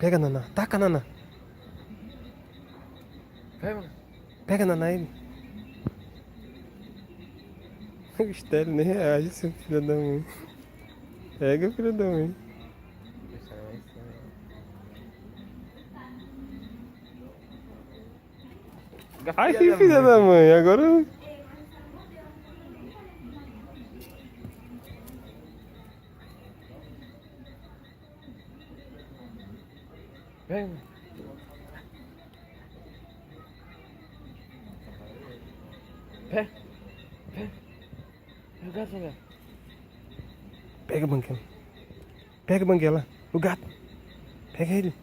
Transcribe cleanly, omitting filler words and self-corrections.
Pega, Naná. Taca, Naná. Pega. Pega, Naná, ele. O Estélio nem reage, seu filho da mãe. Pega, filho da mãe. Deixa lá em cima. Ai, filha da mãe, agora... Pega. Pega. Pega. O gato, olha. Pega, Banguela. Pega, Banguela. O gato. Pega ele.